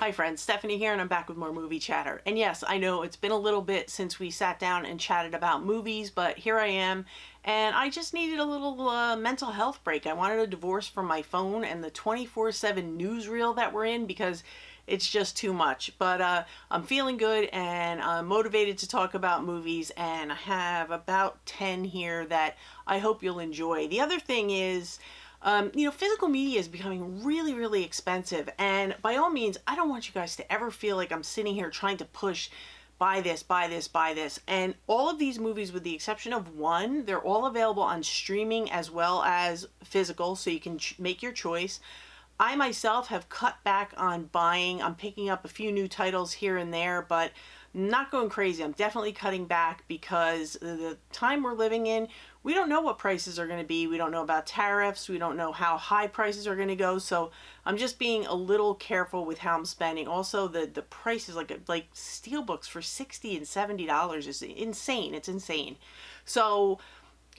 Hi friends, Stephanie here and I'm back with more movie chatter. And yes, I know it's been a little bit since we sat down and chatted about movies, but here I am and I just needed a little mental health break. I wanted a divorce from my phone and the 24/7 newsreel that we're in because it's just too much. But I'm feeling good and I'm motivated to talk about movies, and I have about 10 here that I hope you'll enjoy. The other thing is, physical media is becoming really, really expensive. And by all means, I don't want you guys to ever feel like I'm sitting here trying to push buy this, buy this, buy this. And all of these movies, with the exception of one, they're all available on streaming as well as physical, so you can make your choice. I myself have cut back on buying. I'm picking up a few new titles here and there, but not going crazy. I'm definitely cutting back because the time we're living in, we don't know what prices are going to be. We don't know about tariffs. We don't know how high prices are going to go. So I'm just being a little careful with how I'm spending. Also, the prices, like steelbooks for $60 and $70 is insane. It's insane. So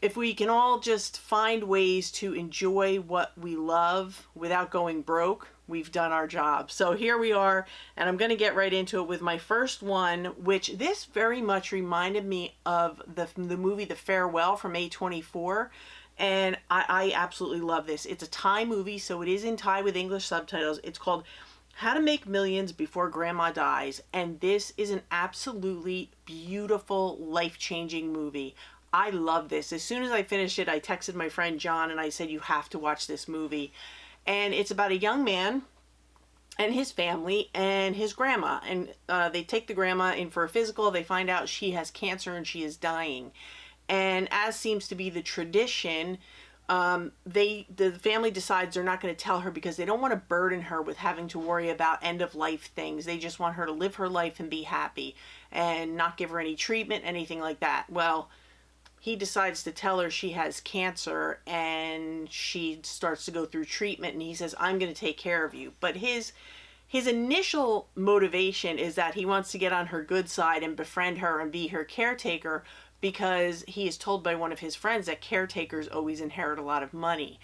if we can all just find ways to enjoy what we love without going broke, we've done our job. So here we are, and I'm going to get right into it with my first one, which this very much reminded me of the movie The Farewell from A24. And I absolutely love this. It's a Thai movie, so it is in Thai with English subtitles. It's called How to Make Millions Before Grandma Dies. And this is an absolutely beautiful, life-changing movie. I love this. As soon as I finished it, I texted my friend John and I said, you have to watch this movie. And it's about a young man and his family and his grandma. And they take the grandma in for a physical. They find out she has cancer and she is dying. And as seems to be the tradition, the family decides they're not going to tell her because they don't want to burden her with having to worry about end of life things. They just want her to live her life and be happy and not give her any treatment, anything like that. Well, he decides to tell her she has cancer, and she starts to go through treatment, and he says, I'm going to take care of you. But his initial motivation is that he wants to get on her good side and befriend her and be her caretaker, because he is told by one of his friends that caretakers always inherit a lot of money.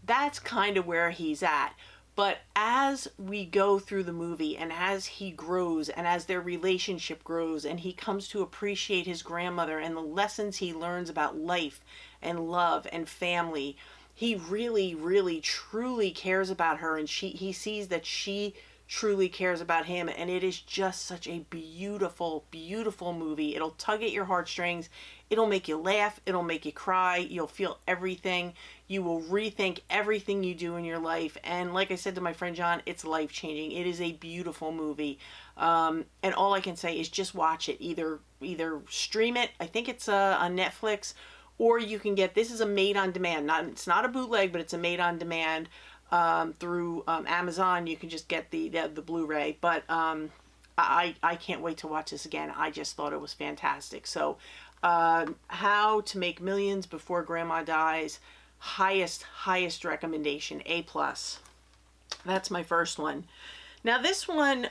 That's kind of where he's at. But as we go through the movie and as he grows and as their relationship grows and he comes to appreciate his grandmother and the lessons he learns about life and love and family, he really, really, truly cares about her, and he sees that she truly cares about him. And it is just such a beautiful, beautiful movie. It'll tug at your heartstrings. It'll make you laugh. It'll make you cry. You'll feel everything. You will rethink everything you do in your life. And like I said to my friend John, it's life-changing. It is a beautiful movie. And all I can say is just watch it. Either stream it. I think it's on Netflix, or you can get, this is a made-on-demand. It's not a bootleg, but it's a made-on-demand through Amazon. You can just get the Blu-ray. But I can't wait to watch this again. I just thought it was fantastic. So How to Make Millions Before Grandma Dies, highest recommendation, A+. That's my first one. Now this one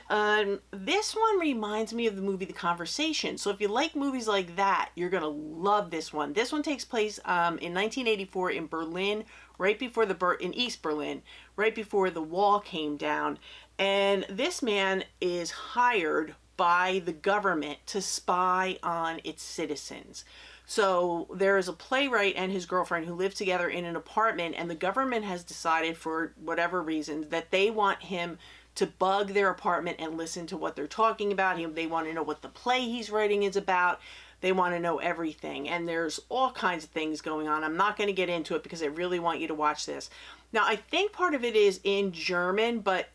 reminds me of the movie The Conversation. So if you like movies like that, you're gonna love this one. This one takes place in 1984 in Berlin, in East Berlin, right before the wall came down. And this man is hired by the government to spy on its citizens. So there is a playwright and his girlfriend who live together in an apartment, and the government has decided, for whatever reason, that they want him to bug their apartment and listen to what they're talking about. They want to know what the play he's writing is about. They want to know everything. And there's all kinds of things going on. I'm not going to get into it because I really want you to watch this. Now, I think part of it is in German, but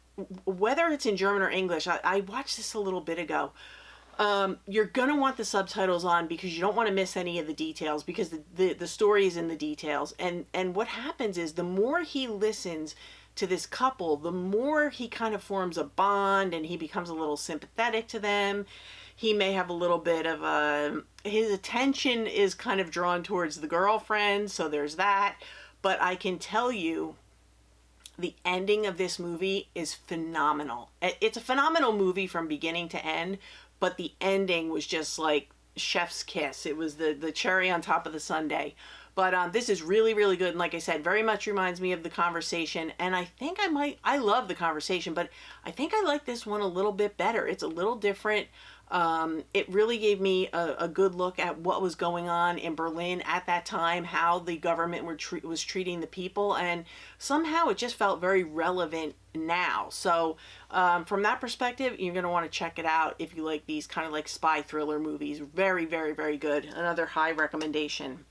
whether it's in German or English, I watched this a little bit ago. You're going to want the subtitles on because you don't want to miss any of the details, because the story is in the details. And what happens is the more he listens to this couple, the more he kind of forms a bond and he becomes a little sympathetic to them. He may have a little bit of his attention is kind of drawn towards the girlfriend, so there's that. But I can tell you, the ending of this movie is phenomenal. It's a phenomenal movie from beginning to end, but the ending was just like chef's kiss. It was the cherry on top of the sundae. But this is really, really good. And like I said, very much reminds me of The Conversation. And I love The Conversation, but I think I like this one a little bit better. It's a little different. It really gave me a good look at what was going on in Berlin at that time, how the government was treating the people, and somehow it just felt very relevant now. So from that perspective, you're going to want to check it out if you like these kind of like spy thriller movies. Very, very, very good. Another high recommendation.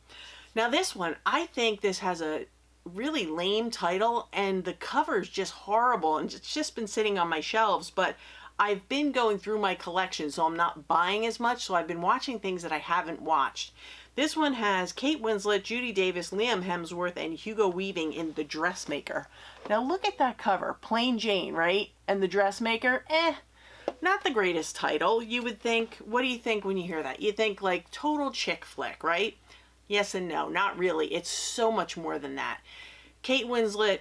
Now this one, I think this has a really lame title and the cover's just horrible and it's just been sitting on my shelves, but I've been going through my collection, so I'm not buying as much, so I've been watching things that I haven't watched. This one has Kate Winslet, Judy Davis, Liam Hemsworth, and Hugo Weaving in The Dressmaker. Now look at that cover. Plain Jane, right? And The Dressmaker, not the greatest title. You would think, what do you think when you hear that? You think like total chick flick, right? Yes and no, not really. It's so much more than that. Kate Winslet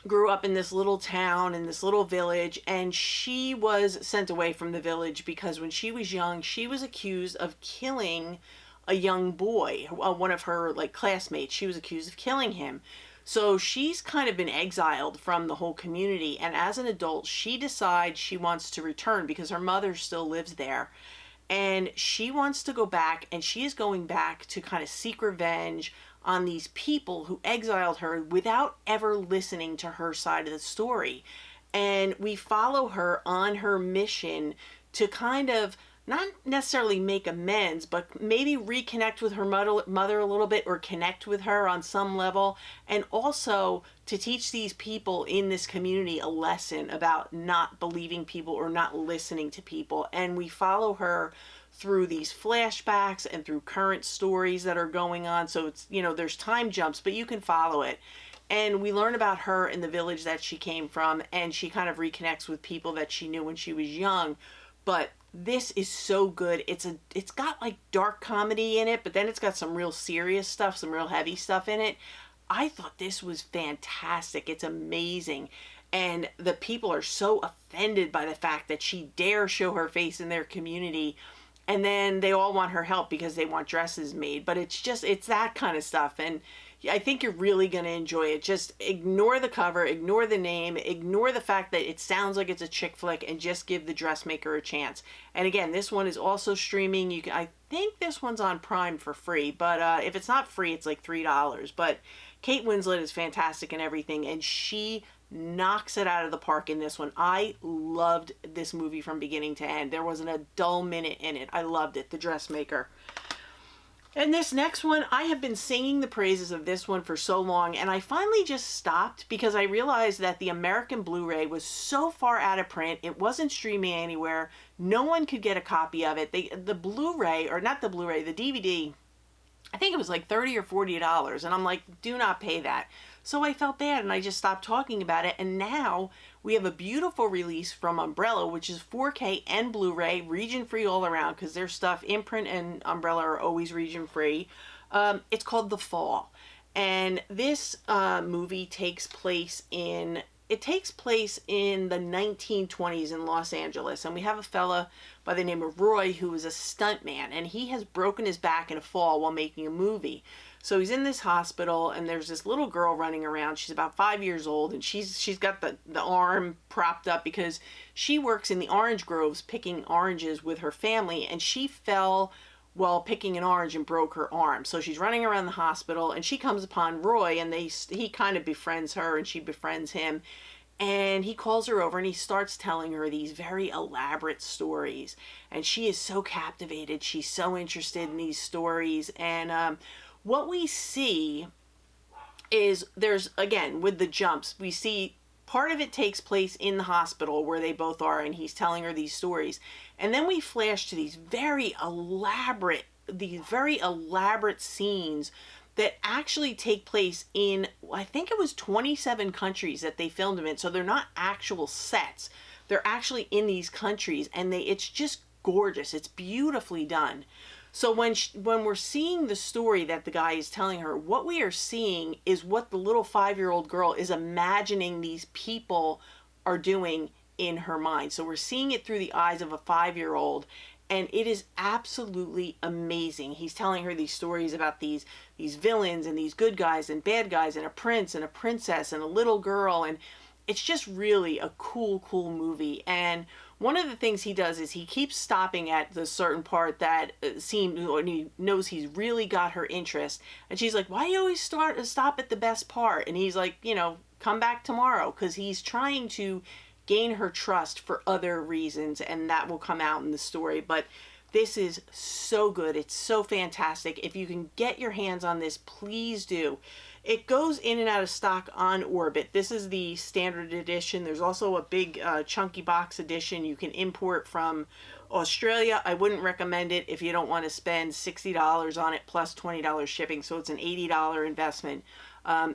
grew up in this little town, in this little village, and she was sent away from the village because when she was young, she was accused of killing a young boy, one of her like classmates. She was accused of killing him. So she's kind of been exiled from the whole community, and as an adult, she decides she wants to return because her mother still lives there. And she wants to go back, and she is going back to kind of seek revenge on these people who exiled her without ever listening to her side of the story. And we follow her on her mission to kind of not necessarily make amends, but maybe reconnect with her mother a little bit, or connect with her on some level, and also to teach these people in this community a lesson about not believing people or not listening to people. And we follow her through these flashbacks and through current stories that are going on. So it's, there's time jumps, but you can follow it. And we learn about her in the village that she came from, and she kind of reconnects with people that she knew when she was young. But this is so good. It's got like dark comedy in it, but then it's got some real serious stuff, some real heavy stuff in it. I thought this was fantastic. It's amazing. And the people are so offended by the fact that she dares show her face in their community. And then they all want her help because they want dresses made. But it's that kind of stuff. And I think you're really going to enjoy it. Just ignore the cover, ignore the name, ignore the fact that it sounds like it's a chick flick, and just give The Dressmaker a chance. And again, this one is also streaming. I think this one's on Prime for free, but if it's not free, it's like $3. But Kate Winslet is fantastic in everything, and she knocks it out of the park in this one. I loved this movie from beginning to end. There wasn't a dull minute in it. I loved it. The Dressmaker. And this next one, I have been singing the praises of this one for so long, and I finally just stopped because I realized that the American Blu-ray was so far out of print. It wasn't streaming anywhere. No one could get a copy of it. The Blu-ray, or not the Blu-ray, the DVD, I think it was like $30 or $40, and I'm like, do not pay that. So I felt bad, and I just stopped talking about it, and now we have a beautiful release from Umbrella, which is 4K and Blu-ray, region-free all around, because their stuff, Imprint and Umbrella, are always region-free. It's called The Fall, and this movie takes place in the 1920s in Los Angeles, and we have a fella by the name of Roy who is a stuntman, and he has broken his back in a fall while making a movie. So he's in this hospital, and there's this little girl running around. She's about 5 years old, and she's got the arm propped up because she works in the orange groves picking oranges with her family, and she fell while picking an orange and broke her arm. So she's running around the hospital, and she comes upon Roy, and he kind of befriends her, and she befriends him. And he calls her over, and he starts telling her these very elaborate stories. And she is so captivated. She's so interested in these stories. And what we see is again, with the jumps, we see part of it takes place in the hospital where they both are, and he's telling her these stories. And then we flash to these very elaborate scenes that actually take place in, I think it was 27 countries that they filmed them in. So they're not actual sets. They're actually in these countries, and it's just gorgeous. It's beautifully done. So when we're seeing the story that the guy is telling her, what we are seeing is what the little 5-year-old girl is imagining these people are doing in her mind. So we're seeing it through the eyes of a 5-year-old, and it is absolutely amazing. He's telling her these stories about these villains and these good guys and bad guys and a prince and a princess and a little girl, and it's just really a cool movie. And one of the things he does is he keeps stopping at the certain part that seems, and he knows he's really got her interest. And she's like, "Why do you always stop at the best part?" And he's like, "Come back tomorrow," because he's trying to gain her trust for other reasons, and that will come out in the story. But this is so good. It's so fantastic. If you can get your hands on this, please do. It goes in and out of stock on Orbit. This is the standard edition. There's also a big chunky box edition you can import from Australia. I wouldn't recommend it if you don't want to spend $60 on it plus $20 shipping, so it's an $80 investment.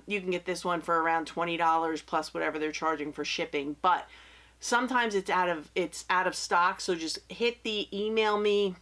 You can get this one for around $20 plus whatever they're charging for shipping, but sometimes it's out of stock, so just hit the email me,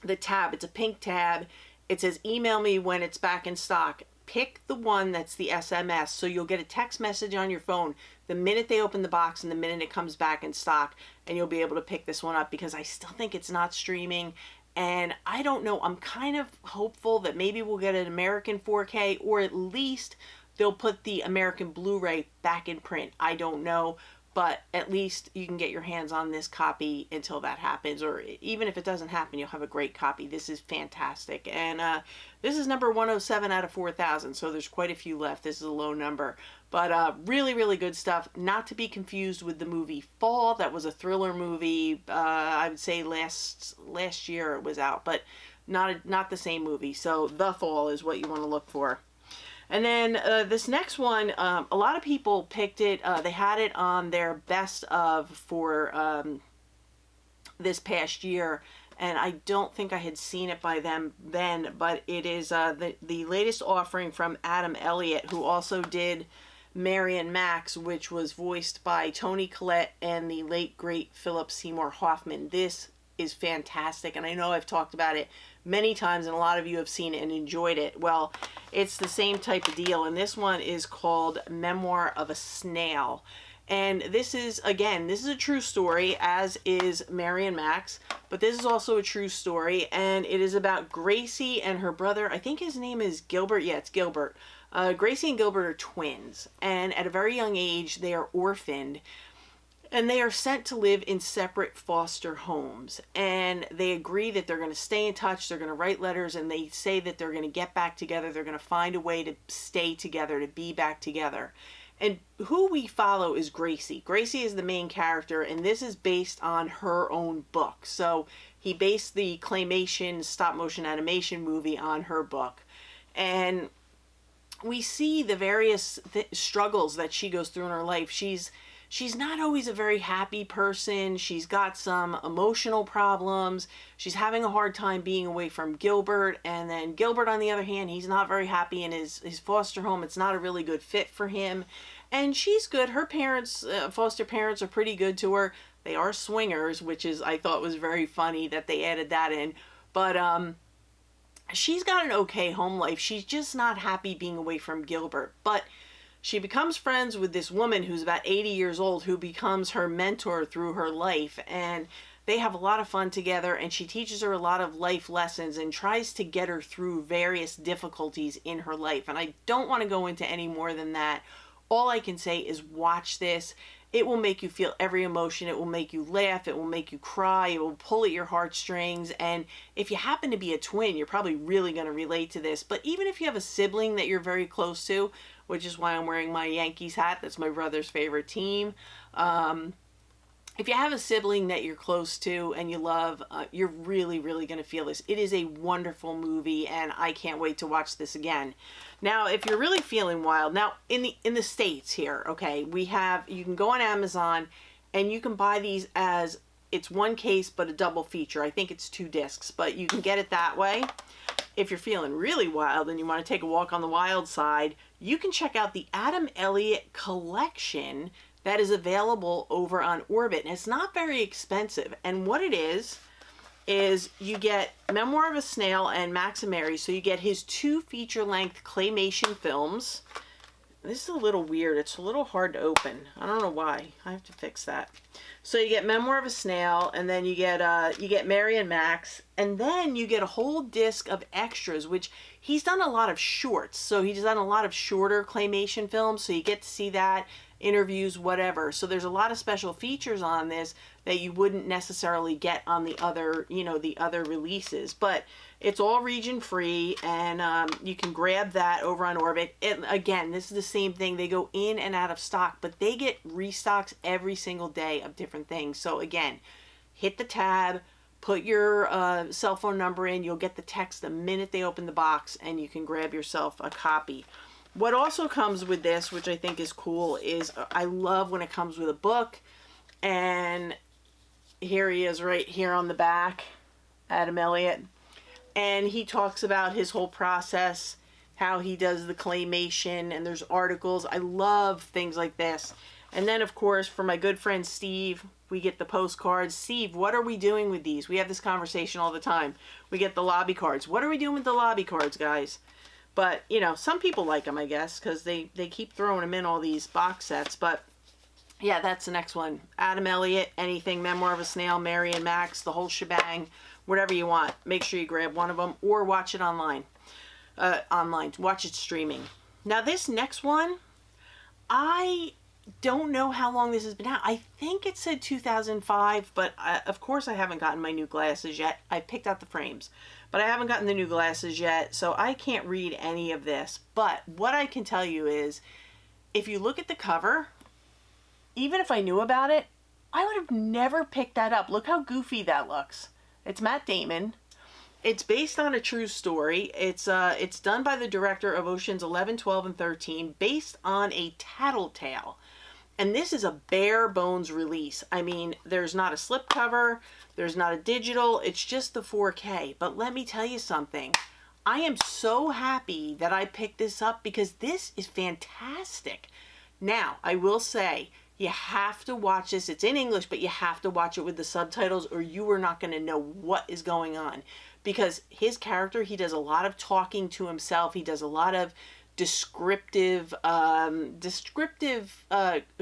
the tab. It's a pink tab. It says email me when it's back in stock. Pick the one that's the SMS, so you'll get a text message on your phone the minute they open the box and the minute it comes back in stock, and you'll be able to pick this one up, because I still think it's not streaming, and I don't know, I'm kind of hopeful that maybe we'll get an American 4K, or at least they'll put the American Blu-ray back in print. I don't know, but at least you can get your hands on this copy until that happens, or even if it doesn't happen, you'll have a great copy. This is fantastic, and this is number 107 out of 4,000, so there's quite a few left. This is a low number, but really good stuff. Not to be confused with the movie Fall. That was a thriller movie. I would say last year it was out, but not the same movie. So The Fall is what you want to look for. And then this next one, a lot of people picked it. They had it on their best of for this past year, and I don't think I had seen it by them then, but it is the latest offering from Adam Elliott, who also did Mary and Max, which was voiced by Toni Collette and the late, great Philip Seymour Hoffman. This is fantastic, and I know I've talked about it many times, and a lot of you have seen it and enjoyed it. Well, it's the same type of deal, and this one is called Memoir of a Snail. And this is a true story, as is Mary and Max, but this is also a true story, and it is about Gracie and her brother. I think his name is Gilbert. Yeah, it's Gilbert. Gracie and Gilbert are twins, and at a very young age, they are orphaned, and they are sent to live in separate foster homes. And they agree that they're going to stay in touch, they're going to write letters, and they say that they're going to get back together, they're going to find a way to stay together, to be back together. And who we follow is Gracie. Gracie is the main character, and this is based on her own book. So he based the claymation stop-motion animation movie on her book. And we see the various struggles that she goes through in her life. She's not always a very happy person. She's got some emotional problems. She's having a hard time being away from Gilbert. And then Gilbert, on the other hand, he's not very happy in his foster home. It's not a really good fit for him. And she's good. Her parents, foster parents, are pretty good to her. They are swingers, which I thought was very funny that they added that in. But she's got an okay home life. She's just not happy being away from Gilbert. But she becomes friends with this woman who's about 80 years old, who becomes her mentor through her life, and they have a lot of fun together, and she teaches her a lot of life lessons and tries to get her through various difficulties in her life. And I don't want to go into any more than that. All I can say is watch this. It will make you feel every emotion. It will make you laugh. It will make you cry. It will pull at your heartstrings. And if you happen to be a twin, you're probably really going to relate to this. But even if you have a sibling that you're very close to, which is why I'm wearing my Yankees hat, that's my brother's favorite team. If you have a sibling that you're close to and you love, you're really going to feel this. It is a wonderful movie, and I can't wait to watch this again. Now, if you're really feeling wild, now in the States here, okay, you can go on Amazon and you can buy these as, it's one case but a double feature. I think it's 2 discs, but you can get it that way. If you're feeling really wild and you want to take a walk on the wild side, you can check out the Adam Elliott collection that is available over on Orbit. And it's not very expensive. And what it is you get Memoir of a Snail and Max and Mary. So you get his 2 feature-length claymation films. This is a little weird. It's a little hard to open. I don't know why. I have to fix that. So you get Memoir of a Snail, and then you get Mary and Max, and then you get a whole disc of extras, which he's done a lot of shorts. So he's done a lot of shorter claymation films, so you get to see that, interviews, whatever. So there's a lot of special features on this that you wouldn't necessarily get on the other, the other releases. But it's all region free, and you can grab that over on Orbit. Again, this is the same thing. They go in and out of stock, but they get restocks every single day of different things. So again, hit the tab, put your cell phone number in. You'll get the text the minute they open the box, and you can grab yourself a copy. What also comes with this, which I think is cool, is I love when it comes with a book. And here he is right here on the back, Adam Elliott. And he talks about his whole process, how he does the claymation, and there's articles. I love things like this. And then, of course, for my good friend Steve, we get the postcards. Steve, what are we doing with these? We have this conversation all the time. We get the lobby cards. What are we doing with the lobby cards, guys? But, some people like them, I guess, because they keep throwing them in all these box sets. But, yeah, that's the next one. Adam Elliott, anything, Memoir of a Snail, Mary and Max, the whole shebang, whatever you want. Make sure you grab one of them or watch it online. Watch it streaming. Now, this next one, I don't know how long this has been out. I think it said 2005, but of course I haven't gotten my new glasses yet. I picked out the frames, but I haven't gotten the new glasses yet, so I can't read any of this. But what I can tell you is, if you look at the cover, even if I knew about it, I would have never picked that up. Look how goofy that looks. It's Matt Damon. It's based on a true story. It's done by the director of Oceans 11, 12, and 13, based on a tattletale. And this is a bare bones release. I mean, there's not a slipcover, there's not a digital, it's just the 4K. But let me tell you something. I am so happy that I picked this up because this is fantastic. Now, I will say, you have to watch this. It's in English, but you have to watch it with the subtitles or you are not going to know what is going on. Because his character, he does a lot of talking to himself. He does a lot of descriptive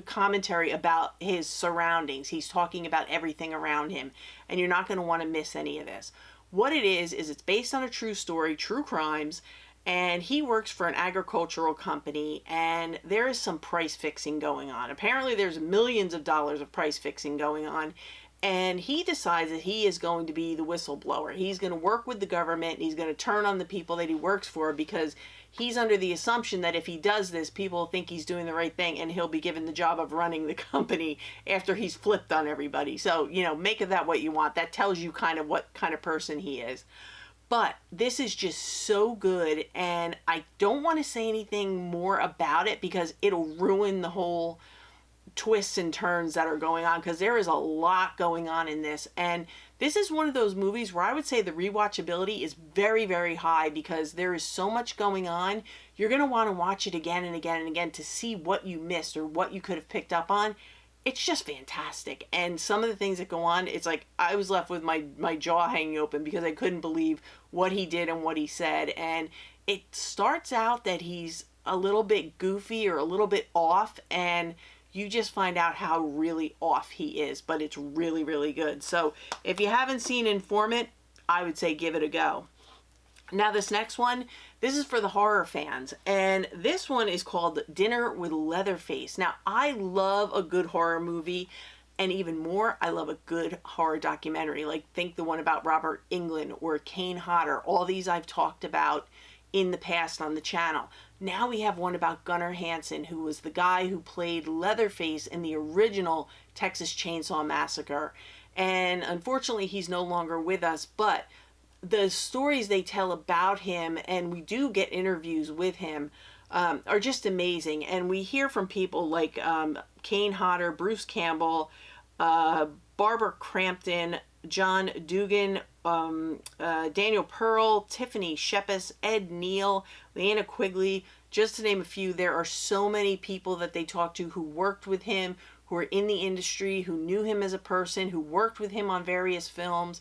commentary about his surroundings. He's talking about everything around him, and you're not going to want to miss any of this. What it is it's based on a true story, true crimes, and he works for an agricultural company, and there is some price fixing going on. Apparently there's millions of dollars of price fixing going on, and he decides that he is going to be the whistleblower. He's going to work with the government, and he's going to turn on the people that he works for because he's under the assumption that if he does this, people think he's doing the right thing, and he'll be given the job of running the company after he's flipped on everybody. So, make of that what you want. That tells you kind of what kind of person he is. But this is just so good, and I don't want to say anything more about it because it'll ruin the whole twists and turns that are going on, because there is a lot going on in this. And this is one of those movies where I would say the rewatchability is very, very high because there is so much going on. You're going to want to watch it again and again and again to see what you missed or what you could have picked up on. It's just fantastic. And some of the things that go on, it's like I was left with my jaw hanging open because I couldn't believe what he did and what he said. And it starts out that he's a little bit goofy or a little bit off, and you just find out how really off he is, but it's really, really good. So if you haven't seen Informant, I would say give it a go. Now this next one, this is for the horror fans, and this one is called Dinner with Leatherface. Now I love a good horror movie, and even more, I love a good horror documentary. Like think the one about Robert Englund or Kane Hodder. All these I've talked about in the past on the channel. Now we have one about Gunnar Hansen, who was the guy who played Leatherface in the original Texas Chainsaw Massacre. And unfortunately, he's no longer with us, but the stories they tell about him, and we do get interviews with him, are just amazing. And we hear from people like Kane Hodder, Bruce Campbell, Barbara Crampton, John Dugan, Daniel Pearl, Tiffany Shepis, Ed Neal, Leanna Quigley, just to name a few. There are so many people that they talk to who worked with him, who are in the industry, who knew him as a person, who worked with him on various films.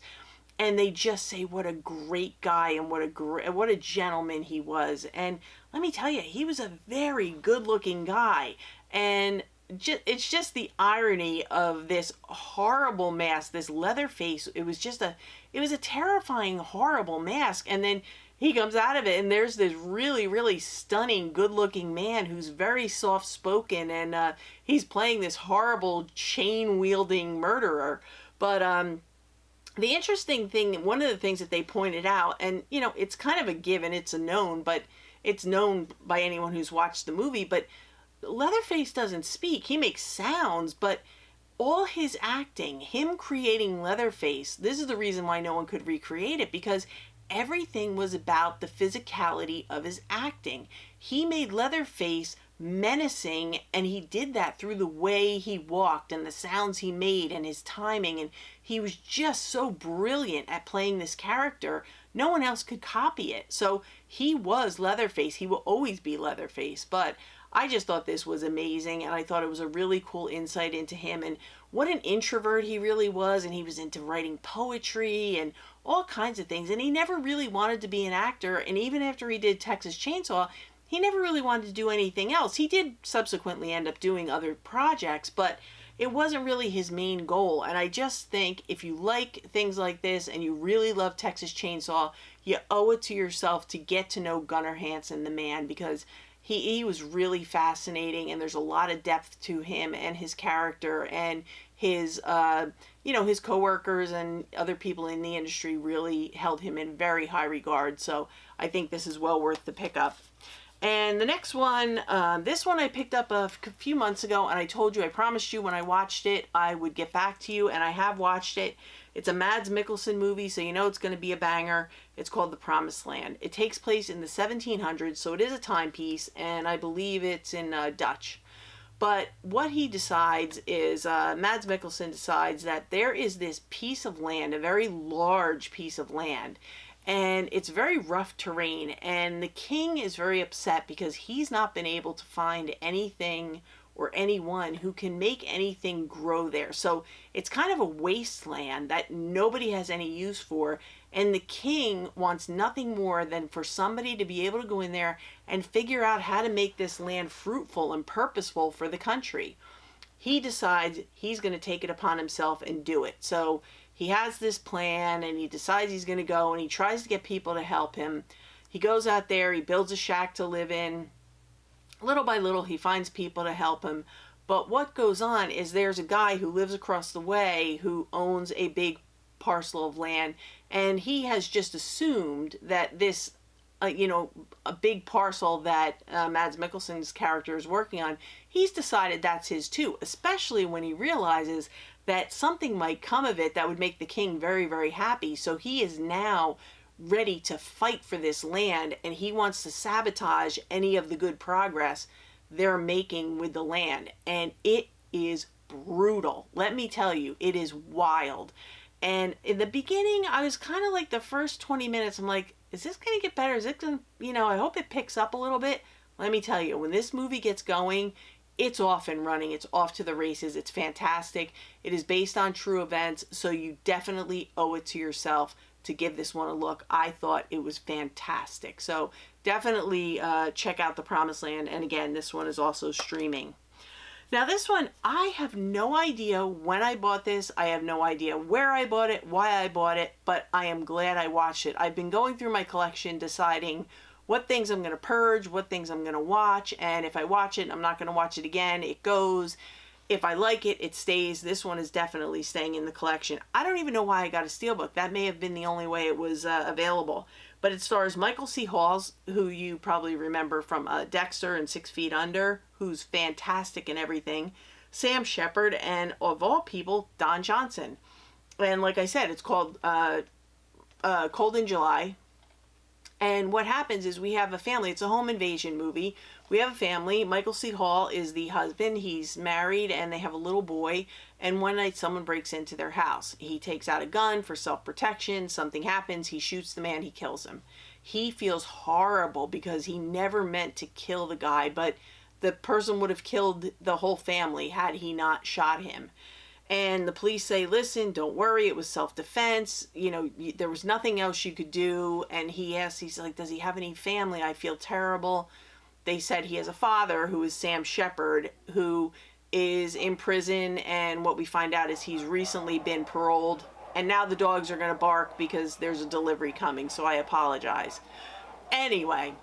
and they just say what a great guy and what a gentleman he was. And let me tell you, he was a very good-looking guy. And it's just the irony of this horrible mask, this leather face. It was a terrifying, horrible mask. And then he comes out of it, and there's this really, really stunning, good-looking man who's very soft-spoken, and he's playing this horrible chain-wielding murderer. But the interesting thing, one of the things that they pointed out, and it's kind of a given, it's a known, but it's known by anyone who's watched the movie, but Leatherface doesn't speak. He makes sounds, but all his acting, him creating Leatherface, this is the reason why no one could recreate it, because everything was about the physicality of his acting. He made Leatherface menacing, and he did that through the way he walked and the sounds he made and his timing, and he was just so brilliant at playing this character. No one else could copy it. So he was Leatherface. He will always be Leatherface. But I just thought this was amazing, and I thought it was a really cool insight into him and what an introvert he really was. And he was into writing poetry and all kinds of things, and he never really wanted to be an actor. And even after he did Texas Chainsaw, he never really wanted to do anything else. He did subsequently end up doing other projects, but it wasn't really his main goal. And I just think if you like things like this and you really love Texas Chainsaw, you owe it to yourself to get to know Gunnar Hansen, the man, because he was really fascinating, and there's a lot of depth to him and his character, and his his coworkers and other people in the industry really held him in very high regard. So I think this is well worth the pickup. And the next one, this one I picked up a few months ago, and I told you, I promised you when I watched it I would get back to you, and I have watched it. It's a Mads Mikkelsen movie, so you know it's going to be a banger. It's called The Promised Land. It takes place in the 1700s, so it is a timepiece, and I believe it's in Dutch. But what he decides is, Mads Mikkelsen decides that there is this piece of land, a very large piece of land, and it's very rough terrain, and the king is very upset because he's not been able to find anything or anyone who can make anything grow there. So it's kind of a wasteland that nobody has any use for, and the king wants nothing more than for somebody to be able to go in there and figure out how to make this land fruitful and purposeful for the country. He decides he's going to take it upon himself and do it. So he has this plan, and he decides he's going to go, and he tries to get people to help him. He goes out there, he builds a shack to live in. Little by little, he finds people to help him. But what goes on is there's a guy who lives across the way who owns a big parcel of land, and he has just assumed that this, a big parcel that Mads Mikkelsen's character is working on, he's decided that's his too, especially when he realizes that something might come of it that would make the king very, very happy. So he is now ready to fight for this land, and he wants to sabotage any of the good progress they're making with the land. And it is brutal. Let me tell you, it is wild. And in the beginning, I was kind of like the first 20 minutes, I'm like, is this going to get better? Is it going to, I hope it picks up a little bit. Let me tell you, when this movie gets going, it's off and running. It's off to the races. It's fantastic. It is based on true events, so you definitely owe it to yourself to give this one a look. I thought it was fantastic. So definitely check out The Promised Land. And again, this one is also streaming. Now this one, I have no idea when I bought this. I have no idea where I bought it, why I bought it, but I am glad I watched it. I've been going through my collection deciding what things I'm going to purge, what things I'm going to watch, and if I watch it, I'm not going to watch it again. It goes. If I like it, it stays. This one is definitely staying in the collection. I don't even know why I got a steelbook. That may have been the only way it was available. But it stars Michael C. Hall, who you probably remember from Dexter and 6 Feet Under, who's fantastic in everything, Sam Shepard, and of all people, Don Johnson. And like I said, it's called Cold in July. And what happens is we have a family. It's a home invasion movie. We have a family. Michael C. Hall is the husband. He's married, and they have a little boy. And one night someone breaks into their house. He takes out a gun for self-protection. Something happens. He shoots the man. He kills him. He feels horrible because he never meant to kill the guy, but the person would have killed the whole family had he not shot him. And the police say, listen, don't worry, it was self-defense. You know, there was nothing else you could do. And he asks, he's like, does he have any family? I feel terrible. They said he has a father who is Sam Shepard, who is in prison. And what we find out is he's recently been paroled. And now the dogs are going to bark because there's a delivery coming. So I apologize. Anyway,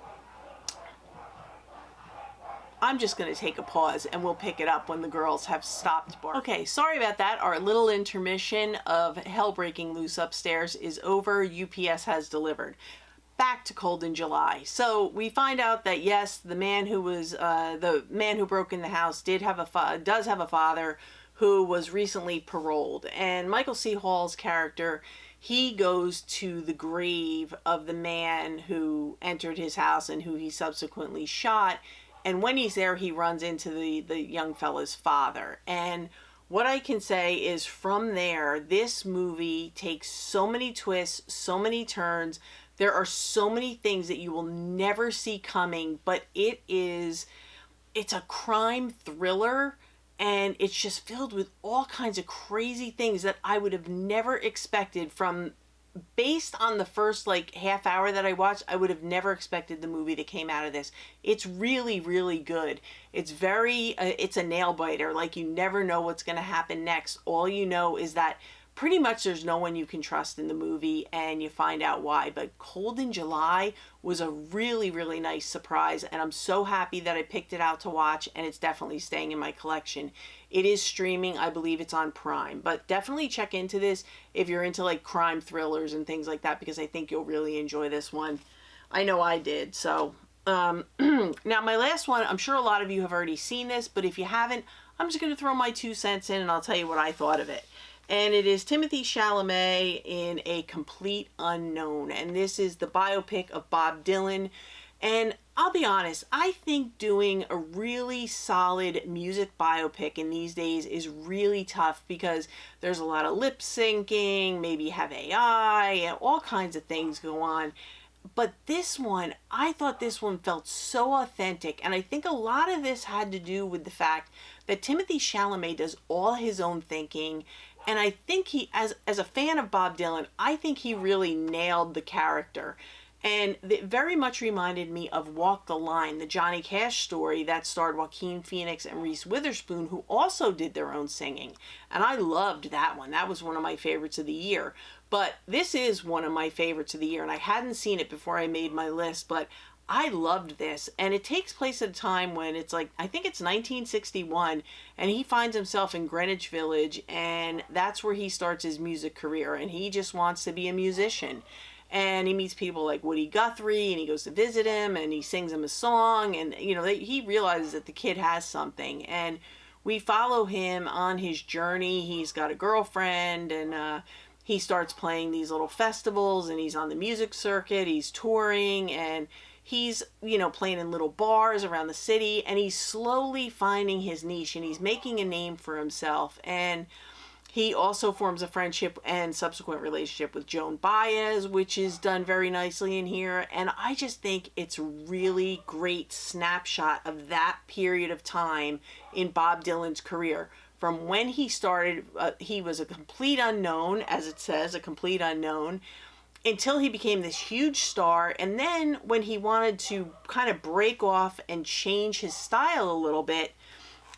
I'm just going to take a pause and we'll pick it up when the girls have stopped barking. Okay, sorry about that. Our little intermission of hell breaking loose upstairs is over. UPS has delivered. Back to Cold in July. So we find out that yes, the man who broke in the house does have a father who was recently paroled. And Michael C. Hall's character, he goes to the grave of the man who entered his house and who he subsequently shot. And when he's there, he runs into the young fella's father. And what I can say is from there, this movie takes so many twists, so many turns. There are so many things that you will never see coming, but it's a crime thriller. And it's just filled with all kinds of crazy things that I would have never expected based on the first like half hour that I watched. I would have never expected the movie that came out of this. It's really, really good. It's it's a nail biter. Like you never know what's going to happen next. All you know is that pretty much there's no one you can trust in the movie, and you find out why. But Cold in July was a really, really nice surprise, and I'm so happy that I picked it out to watch, and it's definitely staying in my collection. It is streaming. I believe it's on Prime, but definitely check into this if you're into like crime thrillers and things like that, because I think you'll really enjoy this one. I know I did. So now my last one, I'm sure a lot of you have already seen this, but if you haven't, I'm just going to throw my 2 cents in and I'll tell you what I thought of it. And it is Timothée Chalamet in A Complete Unknown. And this is the biopic of Bob Dylan. And I'll be honest, I think doing a really solid music biopic in these days is really tough because there's a lot of lip syncing, maybe you have AI, and all kinds of things go on. But this one, I thought this one felt so authentic. And I think a lot of this had to do with the fact that Timothée Chalamet does all his own thinking. And I think he, as a fan of Bob Dylan, I think he really nailed the character. And it very much reminded me of Walk the Line, the Johnny Cash story that starred Joaquin Phoenix and Reese Witherspoon, who also did their own singing. And I loved that one. That was one of my favorites of the year. But this is one of my favorites of the year. And I hadn't seen it before I made my list, but I loved this. And it takes place at a time when it's like, I think it's 1961, and he finds himself in Greenwich Village, and that's where he starts his music career, and he just wants to be a musician. And he meets people like Woody Guthrie, and he goes to visit him, and he sings him a song, and you know, he realizes that the kid has something. And we follow him on his journey. He's got a girlfriend, and he starts playing these little festivals, and he's on the music circuit, he's touring, and he's, you know, playing in little bars around the city, and he's slowly finding his niche, and he's making a name for himself. And he also forms a friendship and subsequent relationship with Joan Baez, which is done very nicely in here. And I just think it's a really great snapshot of that period of time in Bob Dylan's career. From when he started, he was a complete unknown, as it says, a complete unknown, until he became this huge star. And then when he wanted to kind of break off and change his style a little bit,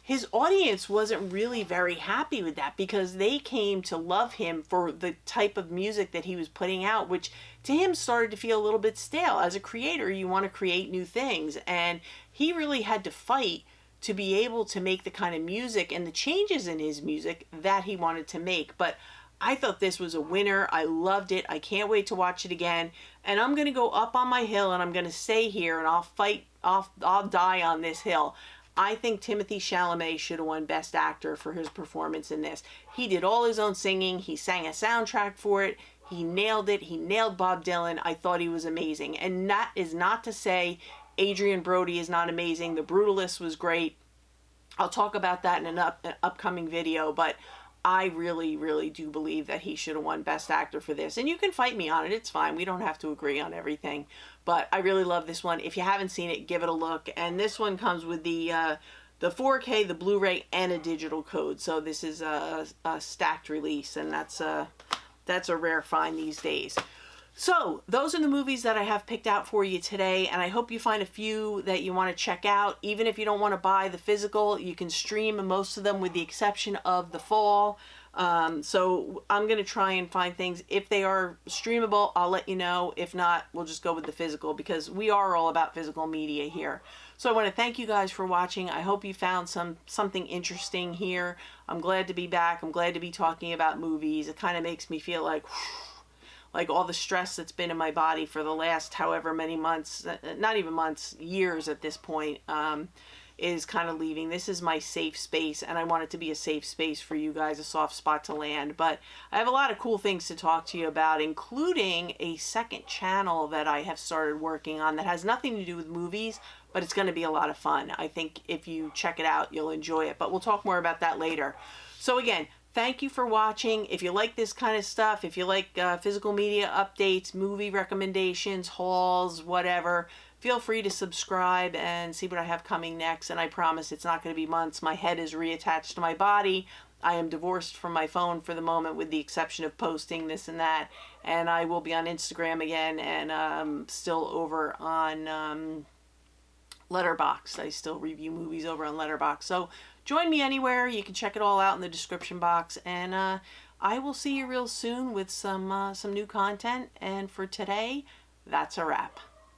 his audience wasn't really very happy with that, because they came to love him for the type of music that he was putting out, which to him started to feel a little bit stale. As a creator, you want to create new things, and he really had to fight to be able to make the kind of music and the changes in his music that he wanted to make. But I thought this was a winner. I loved it. I can't wait to watch it again. And I'm going to go up on my hill, and I'm going to stay here, and I'll die on this hill. I think Timothée Chalamet should have won Best Actor for his performance in this. He did all his own singing. He sang a soundtrack for it. He nailed it. He nailed Bob Dylan. I thought he was amazing. And that is not to say Adrian Brody is not amazing. The Brutalist was great. I'll talk about that in an upcoming video, but I really, really do believe that he should have won Best Actor for this. And you can fight me on it. It's fine. We don't have to agree on everything. But I really love this one. If you haven't seen it, give it a look. And this one comes with the the 4K, the Blu-ray, and a digital code. So this is a stacked release, and that's a rare find these days. So those are the movies that I have picked out for you today, and I hope you find a few that you want to check out. Even if you don't want to buy the physical, you can stream most of them with the exception of The Fall. So I'm going to try and find things. If they are streamable, I'll let you know. If not, we'll just go with the physical, because we are all about physical media here. So I want to thank you guys for watching. I hope you found something interesting here. I'm glad to be back. I'm glad to be talking about movies. It kind of makes me feel like all the stress that's been in my body for the last however many months, not even months, years at this point, is kind of leaving. This is my safe space, and I want it to be a safe space for you guys, a soft spot to land. But I have a lot of cool things to talk to you about, including a second channel that I have started working on that has nothing to do with movies, but it's going to be a lot of fun. I think if you check it out, you'll enjoy it. But we'll talk more about that later. So again, thank you for watching. If you like this kind of stuff, if you like physical media updates, movie recommendations, hauls, whatever, feel free to subscribe and see what I have coming next. And I promise it's not going to be months. My head is reattached to my body. I am divorced from my phone for the moment, with the exception of posting this and that. And I will be on Instagram again, and still over on Letterboxd. I still review movies over on Letterboxd. So join me anywhere. You can check it all out in the description box, and I will see you real soon with some new content. And for today, that's a wrap.